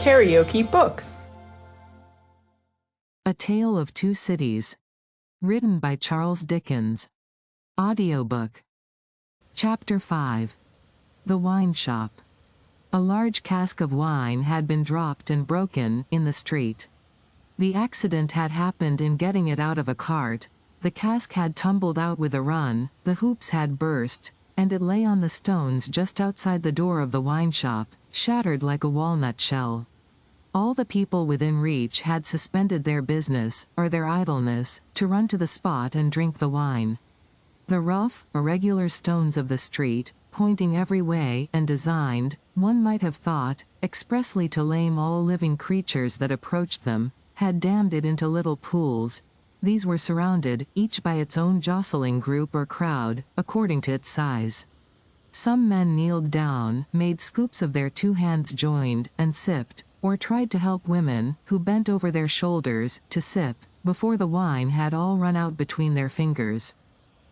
KaraokeBooks. A Tale of Two Cities. Written by Charles Dickens. Audiobook. Chapter 5. The Wine Shop. A large cask of wine had been dropped and broken in the street. The accident had happened in getting it out of a cart. The cask had tumbled out with a run, the hoops had burst, and it lay on the stones just outside the door of the wine shop, shattered like a walnut shell. All the people within reach had suspended their business, or their idleness, to run to the spot and drink the wine. The rough, irregular stones of the street, pointing every way and designed, one might have thought, expressly to lame all living creatures that approached them, had dammed it into little pools. These were surrounded, each by its own jostling group or crowd, according to its size. Some men kneeled down, made scoops of their two hands joined, and sipped, or tried to help women, who bent over their shoulders, to sip, before the wine had all run out between their fingers.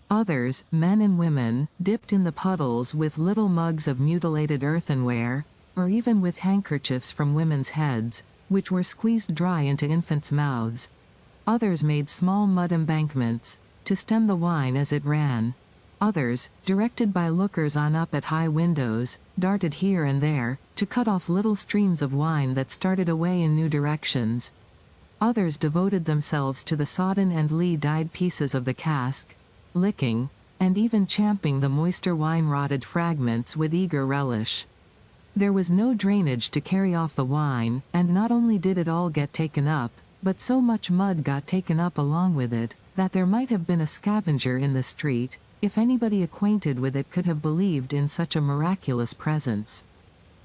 Others, men and women, dipped in the puddles with little mugs of mutilated earthenware, or even with handkerchiefs from women's heads, which were squeezed dry into infants' mouths. Others made small mud embankments, to stem the wine as it ran. Others, directed by lookers-on up at high windows, darted here and there, to cut off little streams of wine that started away in new directions. Others devoted themselves to the sodden and lee-dyed pieces of the cask, licking, and even champing the moister wine-rotted fragments with eager relish. There was no drainage to carry off the wine, and not only did it all get taken up, but so much mud got taken up along with it, that there might have been a scavenger in the street, if anybody acquainted with it could have believed in such a miraculous presence.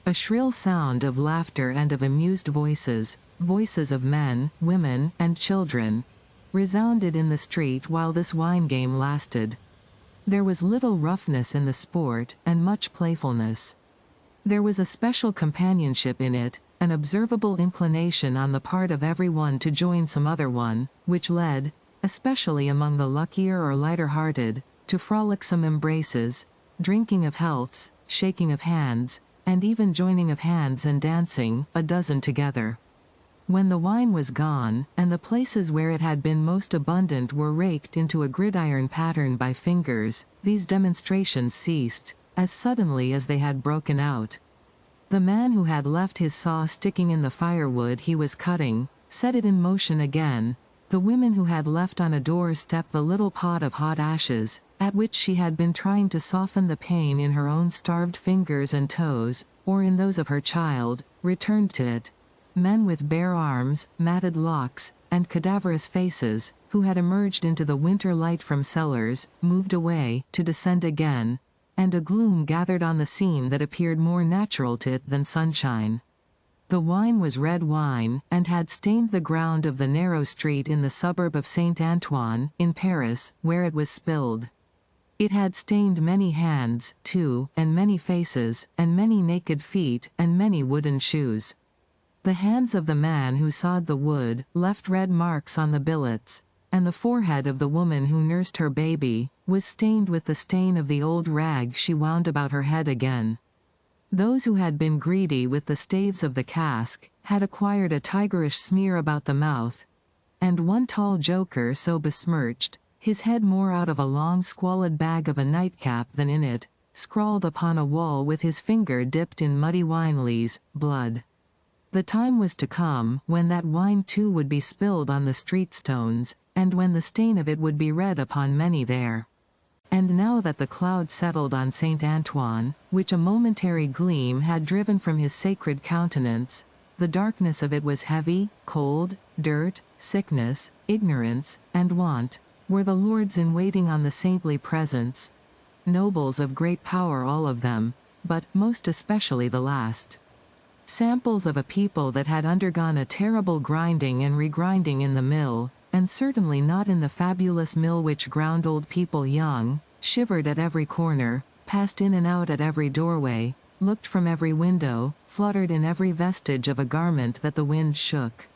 A shrill sound of laughter and of amused voices, voices of men, women, and children, resounded in the street while this wine game lasted. There was little roughness in the sport, and much playfulness. There was a special companionship in it, an observable inclination on the part of every one to join some other one, which led, especially among the luckier or lighter-hearted, to frolicsome embraces, drinking of healths, shaking of hands, and even joining of hands and dancing, a dozen together. When the wine was gone, and the places where it had been most abundant were raked into a gridiron pattern by fingers, these demonstrations ceased, as suddenly as they had broken out. The man who had left his saw sticking in the firewood he was cutting, set it in motion again. The women who had left on a doorstep the little pot of hot ashes, at which she had been trying to soften the pain in her own starved fingers and toes, or in those of her child, returned to it. Men with bare arms, matted locks, and cadaverous faces, who had emerged into the winter light from cellars, moved away, to descend again, and a gloom gathered on the scene that appeared more natural to it than sunshine. The wine was red wine, and had stained the ground of the narrow street in the suburb of Saint Antoine, in Paris, where it was spilled. It had stained many hands, too, and many faces, and many naked feet, and many wooden shoes. The hands of the man who sawed the wood left red marks on the billets, and the forehead of the woman who nursed her baby was stained with the stain of the old rag she wound about her head again. Those who had been greedy with the staves of the cask had acquired a tigerish smear about the mouth, and one tall joker so besmirched, his head more out of a long squalid bag of a nightcap than in it, scrawled upon a wall with his finger dipped in muddy wine-lees, blood. The time was to come when that wine too would be spilled on the street stones, and when the stain of it would be read upon many there. And now that the cloud settled on Saint Antoine, which a momentary gleam had driven from his sacred countenance, the darkness of it was heavy, cold, dirt, sickness, ignorance, and want, were the lords in waiting on the saintly presence, nobles of great power all of them, but most especially the last. Samples of a people that had undergone a terrible grinding and regrinding in the mill, and certainly not in the fabulous mill which ground old people young, shivered at every corner, passed in and out at every doorway, looked from every window, fluttered in every vestige of a garment that the wind shook.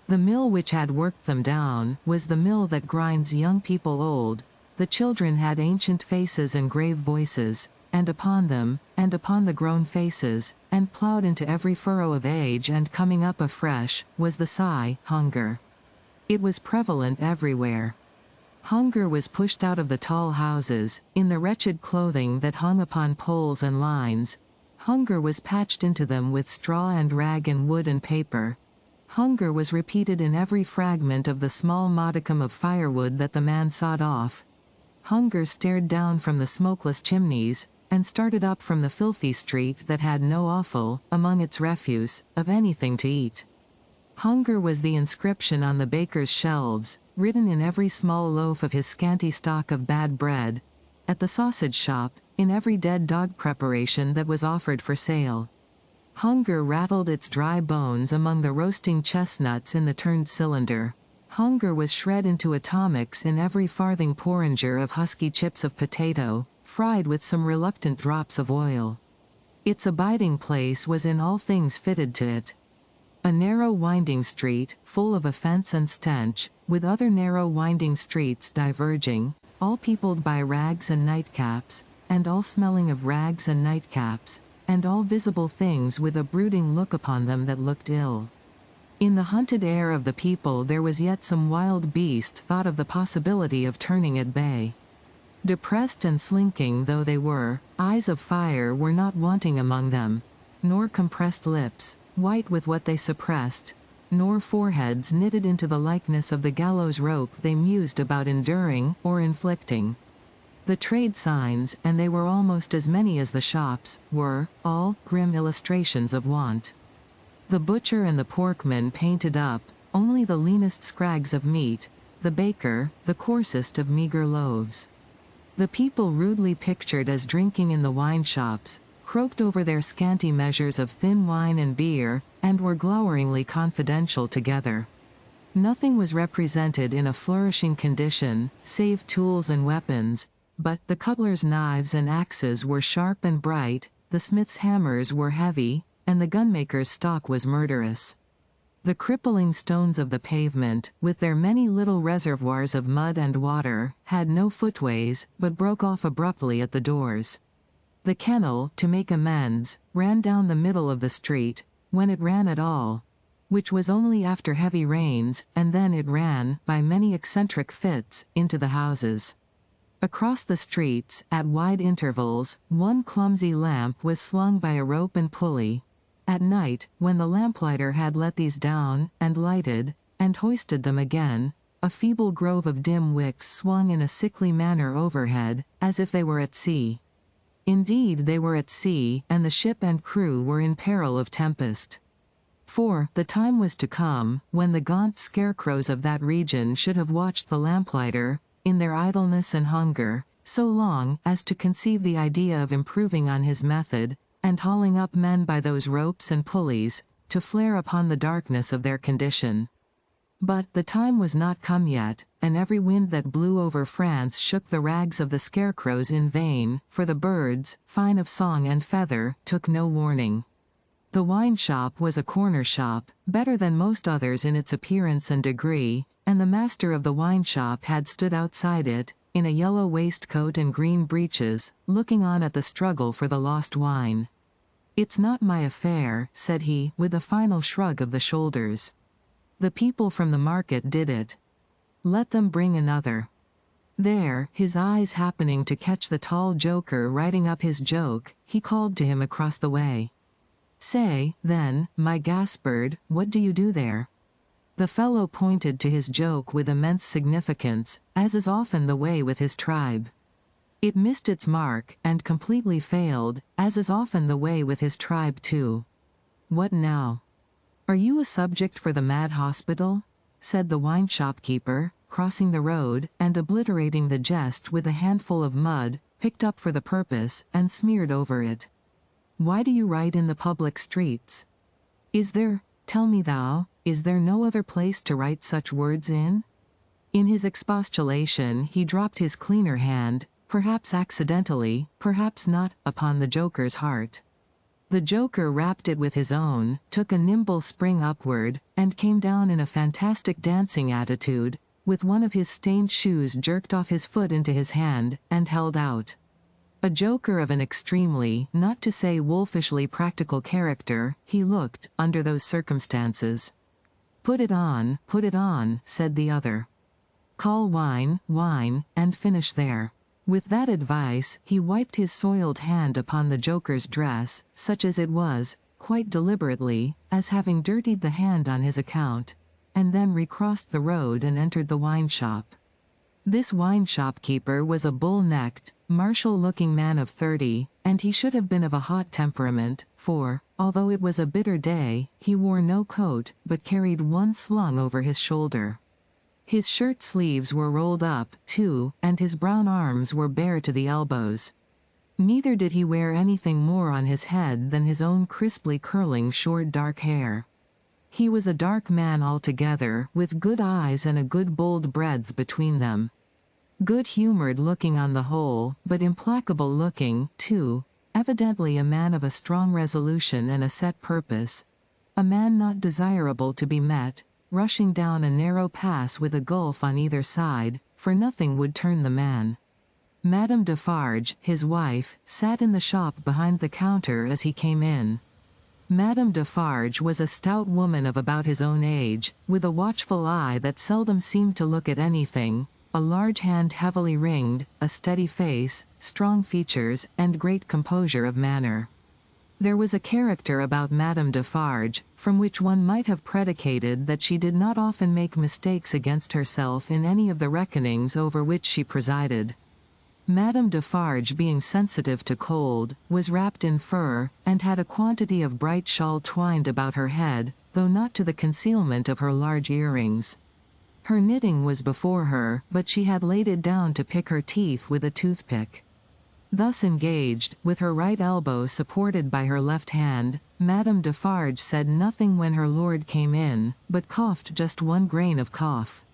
The mill which had worked them down was the mill that grinds young people old. The children had ancient faces and grave voices, and upon them, and upon the grown faces, and ploughed into every furrow of age and coming up afresh, was the sigh, hunger. It was prevalent everywhere. Hunger was pushed out of the tall houses, in the wretched clothing that hung upon poles and lines. Hunger was patched into them with straw and rag and wood and paper. Hunger was repeated in every fragment of the small modicum of firewood that the man sawed off. Hunger stared down from the smokeless chimneys, and started up from the filthy street that had no offal, among its refuse, of anything to eat. Hunger was the inscription on the baker's shelves, written in every small loaf of his scanty stock of bad bread, at the sausage shop, in every dead dog preparation that was offered for sale. Hunger rattled its dry bones among the roasting chestnuts in the turned cylinder. Hunger was shred into atomics in every farthing porringer of husky chips of potato, fried with some reluctant drops of oil. Its abiding place was in all things fitted to it. A narrow winding street, full of offence and stench, with other narrow winding streets diverging, all peopled by rags and nightcaps, and all smelling of rags and nightcaps, and all visible things with a brooding look upon them that looked ill. In the hunted air of the people there was yet some wild beast thought of the possibility of turning at bay. Depressed and slinking though they were, eyes of fire were not wanting among them, nor compressed lips, white with what they suppressed, nor foreheads knitted into the likeness of the gallows rope they mused about enduring or inflicting. The trade signs, and they were almost as many as the shops, were, all, grim illustrations of want. The butcher and the porkman painted up, only the leanest scrags of meat, the baker, the coarsest of meagre loaves. The people rudely pictured as drinking in the wine shops, croaked over their scanty measures of thin wine and beer, and were gloweringly confidential together. Nothing was represented in a flourishing condition, save tools and weapons, but the cutler's knives and axes were sharp and bright, the smith's hammers were heavy, and the gunmaker's stock was murderous. The crippling stones of the pavement, with their many little reservoirs of mud and water, had no footways, but broke off abruptly at the doors. The kennel, to make amends, ran down the middle of the street, when it ran at all, which was only after heavy rains, and then it ran, by many eccentric fits, into the houses. Across the streets, at wide intervals, one clumsy lamp was slung by a rope and pulley. At night, when the lamplighter had let these down, and lighted, and hoisted them again, a feeble grove of dim wicks swung in a sickly manner overhead, as if they were at sea. Indeed they were at sea, and the ship and crew were in peril of tempest. For, the time was to come, when the gaunt scarecrows of that region should have watched the lamplighter, in their idleness and hunger, so long as to conceive the idea of improving on his method, and hauling up men by those ropes and pulleys, to flare upon the darkness of their condition. But the time was not come yet, and every wind that blew over France shook the rags of the scarecrows in vain, for the birds, fine of song and feather, took no warning. The wine shop was a corner shop, better than most others in its appearance and degree, and the master of the wine shop had stood outside it, in a yellow waistcoat and green breeches, looking on at the struggle for the lost wine. "It's not my affair," said he, with a final shrug of the shoulders. "The people from the market did it. Let them bring another." There, his eyes happening to catch the tall joker writing up his joke, he called to him across the way. "Say, then, my Gaspard, what do you do there?" The fellow pointed to his joke with immense significance, as is often the way with his tribe. It missed its mark, and completely failed, as is often the way with his tribe too. "What now? Are you a subject for the mad hospital?" said the wine shopkeeper, crossing the road, and obliterating the jest with a handful of mud, picked up for the purpose, and smeared over it. "Why do you write in the public streets? Is there, tell me thou, is there no other place to write such words in?" In his expostulation he dropped his cleaner hand, perhaps accidentally, perhaps not, upon the joker's heart. The joker rapped it with his own, took a nimble spring upward, and came down in a fantastic dancing attitude, with one of his stained shoes jerked off his foot into his hand, and held out. A joker of an extremely, not to say wolfishly practical character, he looked, under those circumstances. Put it on, said the other. Call wine, wine, and finish there. With that advice, he wiped his soiled hand upon the joker's dress, such as it was, quite deliberately, as having dirtied the hand on his account, and then recrossed the road and entered the wine shop. This wine shopkeeper was a bull-necked, martial-looking man of 30, and he should have been of a hot temperament, for, although it was a bitter day, he wore no coat, but carried one slung over his shoulder. His shirt sleeves were rolled up, too, and his brown arms were bare to the elbows. Neither did he wear anything more on his head than his own crisply curling short dark hair. He was a dark man altogether, with good eyes and a good bold breadth between them. Good-humored looking on the whole, but implacable looking, too, evidently a man of a strong resolution and a set purpose, a man not desirable to be met, rushing down a narrow pass with a gulf on either side, for nothing would turn the man. Madame Defarge, his wife, sat in the shop behind the counter as he came in. Madame Defarge was a stout woman of about his own age, with a watchful eye that seldom seemed to look at anything, a large hand heavily ringed, a steady face, strong features, and great composure of manner. There was a character about Madame Defarge, from which one might have predicated that she did not often make mistakes against herself in any of the reckonings over which she presided. Madame Defarge, being sensitive to cold, was wrapped in fur, and had a quantity of bright shawl twined about her head, though not to the concealment of her large earrings. Her knitting was before her, but she had laid it down to pick her teeth with a toothpick. Thus engaged, with her right elbow supported by her left hand, Madame Defarge said nothing when her lord came in, but coughed just one grain of cough.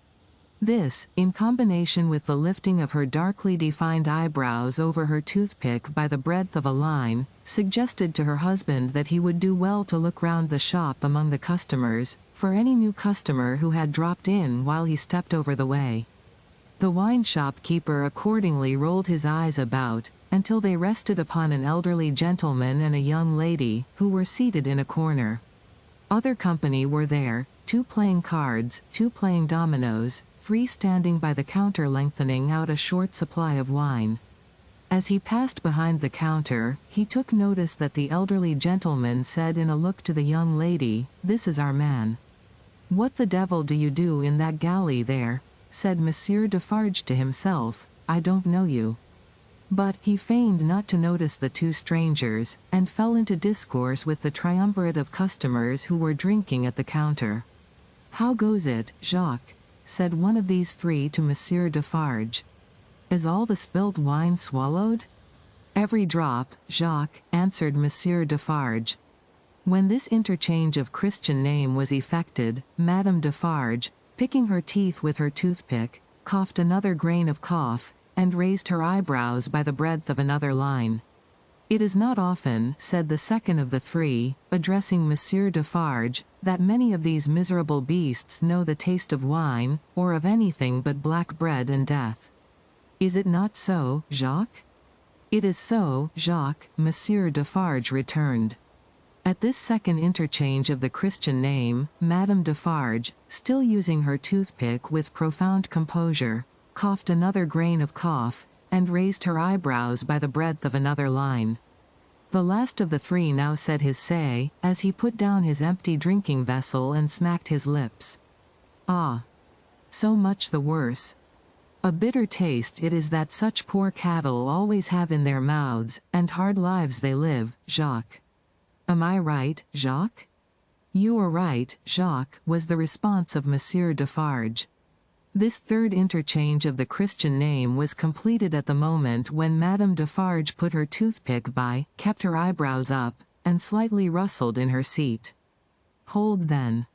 This, in combination with the lifting of her darkly defined eyebrows over her toothpick by the breadth of a line, suggested to her husband that he would do well to look round the shop among the customers, for any new customer who had dropped in while he stepped over the way. The wine shop-keeper accordingly rolled his eyes about, until they rested upon an elderly gentleman and a young lady, who were seated in a corner. Other company were there, 2 playing cards, 2 playing dominoes, 3 standing by the counter lengthening out a short supply of wine. As he passed behind the counter, he took notice that the elderly gentleman said in a look to the young lady, "This is our man." "What the devil do you do in that galley there?" said Monsieur Defarge to himself. "I don't know you." But he feigned not to notice the 2 strangers, and fell into discourse with the triumvirate of customers who were drinking at the counter. "How goes it, Jacques?" said one of these 3 to Monsieur Defarge. "Is all the spilt wine swallowed?" "Every drop, Jacques," answered Monsieur Defarge. When this interchange of Christian name was effected, Madame Defarge, picking her teeth with her toothpick, coughed another grain of cough, and raised her eyebrows by the breadth of another line. "It is not often," said the second of the 3, addressing Monsieur Defarge, "that many of these miserable beasts know the taste of wine, or of anything but black bread and death. Is it not so, Jacques?" "It is so, Jacques," Monsieur Defarge returned. At this second interchange of the Christian name, Madame Defarge, still using her toothpick with profound composure, coughed another grain of cough, and raised her eyebrows by the breadth of another line. The last of the 3 now said his say, as he put down his empty drinking vessel and smacked his lips. "Ah! So much the worse. A bitter taste it is that such poor cattle always have in their mouths, and hard lives they live, Jacques. Am I right, Jacques?" "You are right, Jacques," was the response of Monsieur Defarge. This third interchange of the Christian name was completed at the moment when Madame Defarge put her toothpick by, kept her eyebrows up, and slightly rustled in her seat. "Hold then."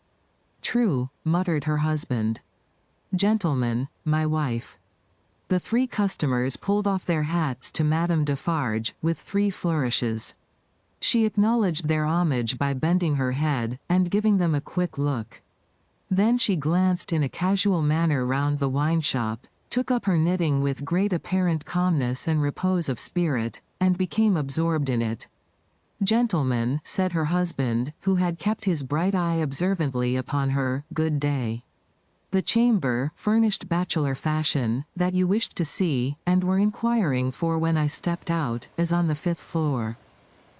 "True," muttered her husband. "Gentlemen, my wife." The 3 customers pulled off their hats to Madame Defarge, with 3 flourishes. She acknowledged their homage by bending her head, and giving them a quick look. Then she glanced in a casual manner round the wine shop, took up her knitting with great apparent calmness and repose of spirit, and became absorbed in it. "Gentlemen," said her husband, who had kept his bright eye observantly upon her, "good day. The chamber, furnished bachelor fashion, that you wished to see, and were inquiring for when I stepped out, is on the 5th floor.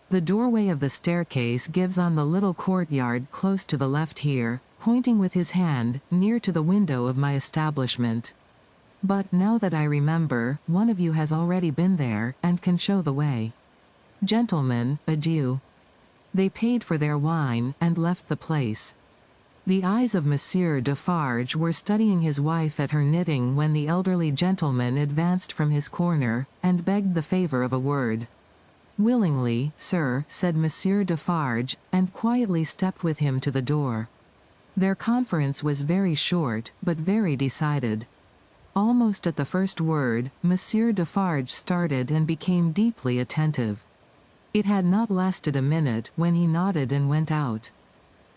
The doorway of the staircase gives on the little courtyard close to the left here," pointing with his hand, "near to the window of my establishment. But, now that I remember, one of you has already been there, and can show the way. Gentlemen, adieu." They paid for their wine, and left the place. The eyes of Monsieur Defarge were studying his wife at her knitting when the elderly gentleman advanced from his corner, and begged the favour of a word. "Willingly, sir," said Monsieur Defarge, and quietly stepped with him to the door. Their conference was very short, but very decided. Almost at the first word, Monsieur Defarge started and became deeply attentive. It had not lasted a minute when he nodded and went out.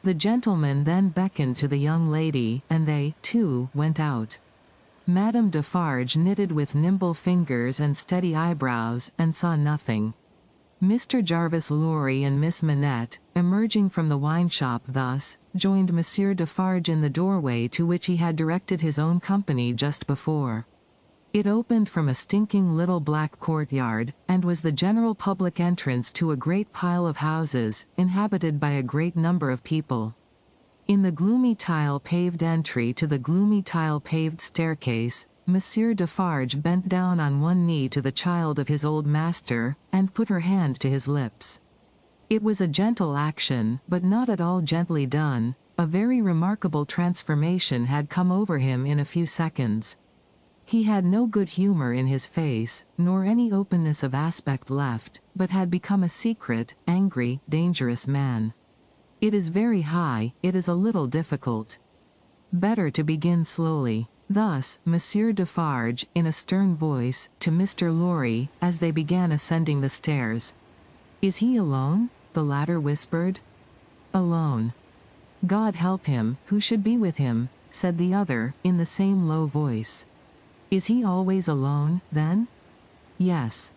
The gentleman then beckoned to the young lady, and they, too, went out. Madame Defarge knitted with nimble fingers and steady eyebrows, and saw nothing. Mr. Jarvis Lorry and Miss Manette, emerging from the wine-shop thus, joined Monsieur Defarge in the doorway to which he had directed his own company just before. It opened from a stinking little black courtyard, and was the general public entrance to a great pile of houses, inhabited by a great number of people. In the gloomy tile-paved entry to the gloomy tile-paved staircase, Monsieur Defarge bent down on one knee to the child of his old master, and put her hand to his lips. It was a gentle action, but not at all gently done. A very remarkable transformation had come over him in a few seconds. He had no good humour in his face, nor any openness of aspect left, but had become a secret, angry, dangerous man. "It is very high, it is a little difficult. Better to begin slowly." Thus, Monsieur Defarge, in a stern voice, to Mr. Lorry, as they began ascending the stairs. "Is he alone?" the latter whispered. "Alone. God help him, who should be with him," said the other, in the same low voice. "Is he always alone, then?" "Yes."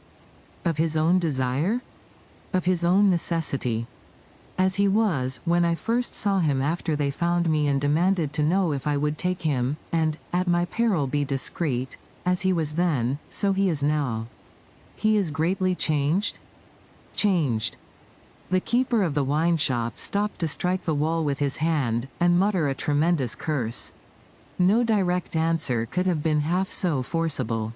"Of his own desire?" "Of his own necessity. As he was, when I first saw him after they found me and demanded to know if I would take him, and, at my peril be discreet, as he was then, so he is now." "He is greatly changed?" "Changed." The keeper of the wine-shop stopped to strike the wall with his hand, and mutter a tremendous curse. No direct answer could have been half so forcible.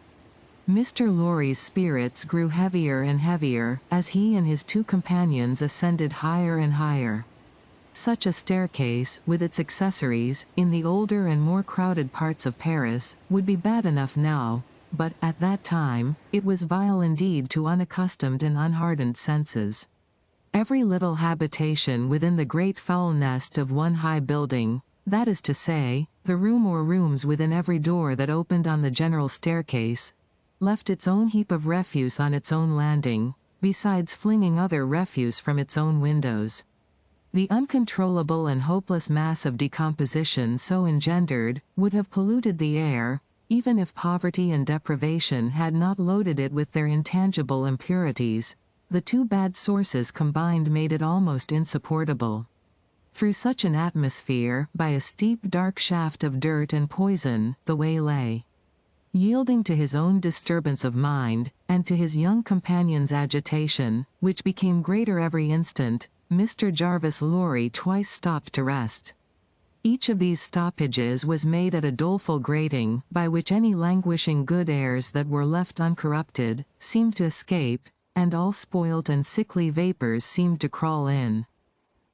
Mr. Lorry's spirits grew heavier and heavier, as he and his two companions ascended higher and higher. Such a staircase, with its accessories, in the older and more crowded parts of Paris, would be bad enough now, but, at that time, it was vile indeed to unaccustomed and unhardened senses. Every little habitation within the great foul nest of one high building, that is to say, the room or rooms within every door that opened on the general staircase, left its own heap of refuse on its own landing, besides flinging other refuse from its own windows. The uncontrollable and hopeless mass of decomposition so engendered would have polluted the air, even if poverty and deprivation had not loaded it with their intangible impurities. The two bad sources combined made it almost insupportable. Through such an atmosphere, by a steep dark shaft of dirt and poison, the way lay. Yielding to his own disturbance of mind, and to his young companion's agitation, which became greater every instant, Mr. Jarvis Lorry twice stopped to rest. Each of these stoppages was made at a doleful grating, by which any languishing good airs that were left uncorrupted, seemed to escape, and all spoilt and sickly vapours seemed to crawl in.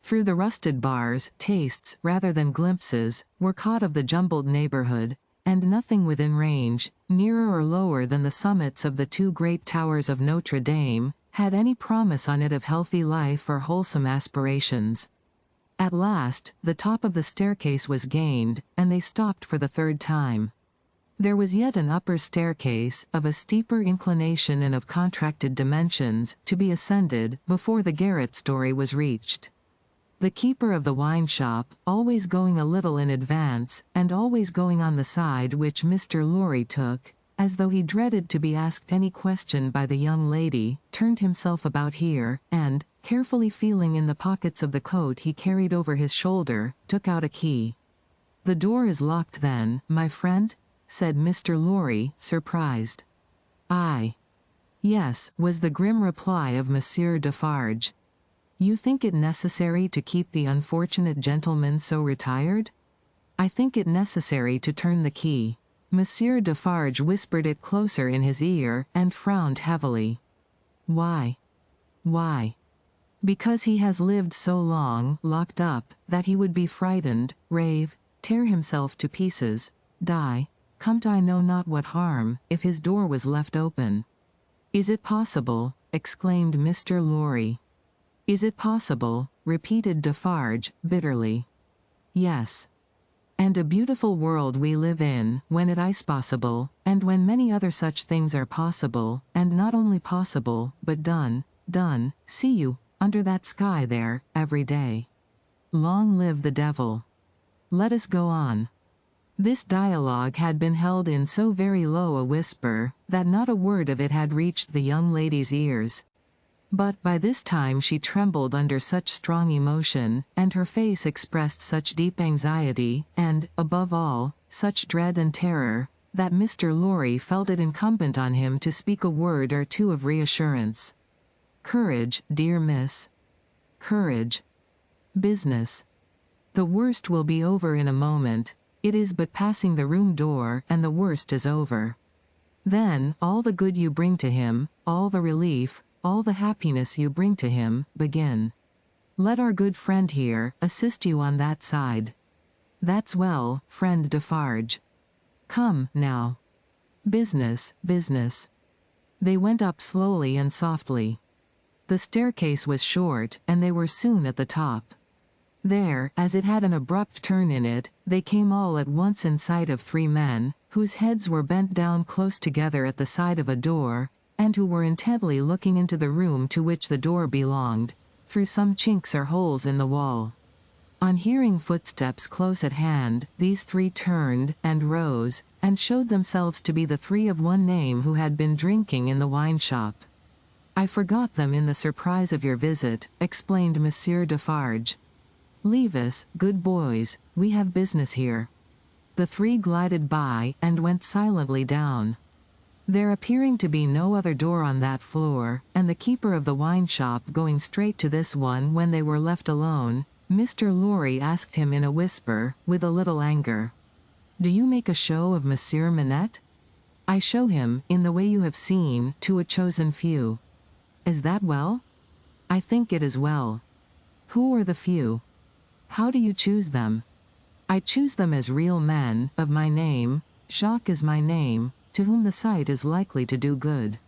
Through the rusted bars, tastes, rather than glimpses, were caught of the jumbled neighbourhood, and nothing within range, nearer or lower than the summits of the two great towers of Notre Dame, had any promise on it of healthy life or wholesome aspirations. At last, the top of the staircase was gained, and they stopped for the third time. There was yet an upper staircase, of a steeper inclination and of contracted dimensions, to be ascended, before the garret story was reached. The keeper of the wine shop, always going a little in advance, and always going on the side which Mr. Lorry took, as though he dreaded to be asked any question by the young lady, turned himself about here, and, carefully feeling in the pockets of the coat he carried over his shoulder, took out a key. "The door is locked then, my friend?" said Mr. Lorry, surprised. "Aye. Yes," was the grim reply of Monsieur Defarge. "You think it necessary to keep the unfortunate gentleman so retired?" "I think it necessary to turn the key." Monsieur Defarge whispered it closer in his ear, and frowned heavily. "Why?" "Why? Because he has lived so long, locked up, that he would be frightened, rave, tear himself to pieces, die, come to I know not what harm, if his door was left open." "Is it possible?" exclaimed Mr. Lorry. "Is it possible?" repeated Defarge, bitterly. "Yes. And a beautiful world we live in, when it is possible, and when many other such things are possible, and not only possible, but done, see you, under that sky there, every day. Long live the devil. Let us go on." This dialogue had been held in so very low a whisper, that not a word of it had reached the young lady's ears. But by this time she trembled under such strong emotion, and her face expressed such deep anxiety, and, above all, such dread and terror, that Mr. Lorry felt it incumbent on him to speak a word or two of reassurance. "Courage, dear miss. Courage. Business. The worst will be over in a moment. It is but passing the room door, and the worst is over. Then, all the good you bring to him, all the relief, all the happiness you bring to him, begin. Let our good friend here assist you on that side. That's well, friend Defarge. Come, now. Business, business." They went up slowly and softly. The staircase was short, and they were soon at the top. There, as it had an abrupt turn in it, they came all at once in sight of three men, whose heads were bent down close together at the side of a door, and who were intently looking into the room to which the door belonged, through some chinks or holes in the wall. On hearing footsteps close at hand, these three turned, and rose, and showed themselves to be the three of one name who had been drinking in the wine shop. "I forgot them in the surprise of your visit," explained Monsieur Defarge. "Leave us, good boys, we have business here." The three glided by, and went silently down. There appearing to be no other door on that floor, and the keeper of the wine shop going straight to this one when they were left alone, Mr. Lorry asked him in a whisper, with a little anger, "Do you make a show of Monsieur Manette?" "I show him, in the way you have seen, to a chosen few." "Is that well?" "I think it is well." "Who are the few? How do you choose them?" "I choose them as real men, of my name, Jacques is my name, to whom the sight is likely to do good."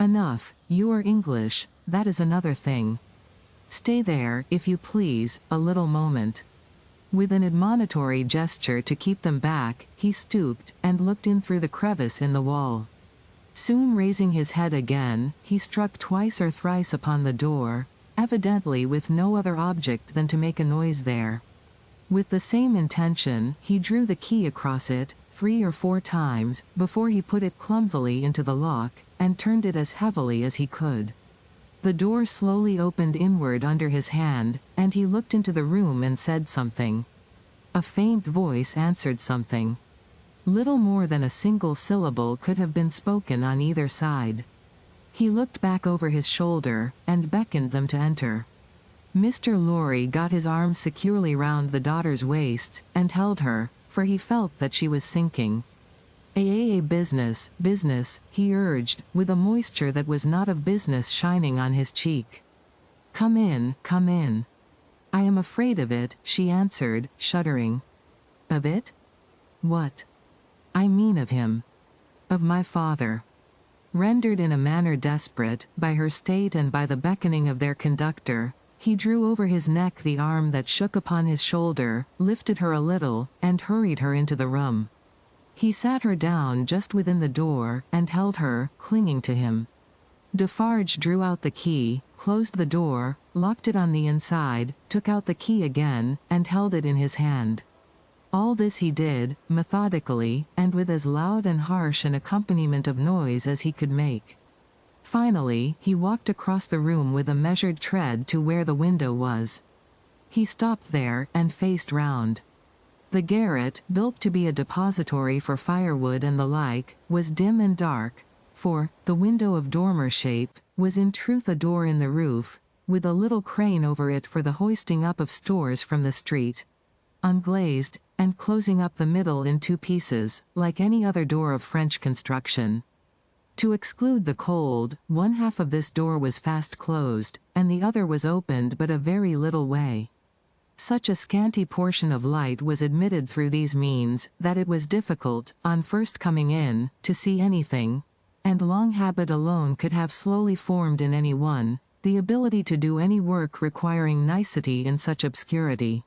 "Enough, you are English, that is another thing. Stay there, if you please, a little moment." With an admonitory gesture to keep them back, he stooped, and looked in through the crevice in the wall. Soon raising his head again, he struck twice or thrice upon the door, evidently with no other object than to make a noise there. With the same intention, he drew the key across it, 3 or 4 times, before he put it clumsily into the lock, and turned it as heavily as he could. The door slowly opened inward under his hand, and he looked into the room and said something. A faint voice answered something. Little more than a single syllable could have been spoken on either side. He looked back over his shoulder, and beckoned them to enter. Mr. Lorry got his arm securely round the daughter's waist, and held her, for he felt that she was sinking. Business, business, he urged, with a moisture that was not of business shining on his cheek. Come in, come in. I am afraid of it, she answered, shuddering. Of it? What? I mean of him. Of my father. Rendered in a manner desperate, by her state and by the beckoning of their conductor, he drew over his neck the arm that shook upon his shoulder, lifted her a little, and hurried her into the room. He sat her down just within the door, and held her, clinging to him. Defarge drew out the key, closed the door, locked it on the inside, took out the key again, and held it in his hand. All this he did, methodically, and with as loud and harsh an accompaniment of noise as he could make. Finally, he walked across the room with a measured tread to where the window was. He stopped there, and faced round. The garret, built to be a depository for firewood and the like, was dim and dark, for, the window of dormer shape, was in truth a door in the roof, with a little crane over it for the hoisting up of stores from the street. Unglazed, and closing up the middle in two pieces, like any other door of French construction. To exclude the cold, one half of this door was fast closed, and the other was opened but a very little way. Such a scanty portion of light was admitted through these means, that it was difficult, on first coming in, to see anything, and long habit alone could have slowly formed in any one, the ability to do any work requiring nicety in such obscurity.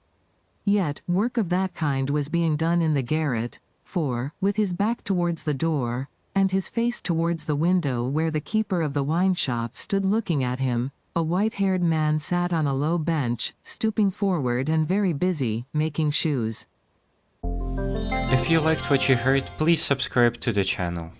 Yet, work of that kind was being done in the garret, for, with his back towards the door, and his face towards the window where the keeper of the wine shop stood looking at him, a white-haired man sat on a low bench, stooping forward and very busy, making shoes. If you liked what you heard, please subscribe to the channel.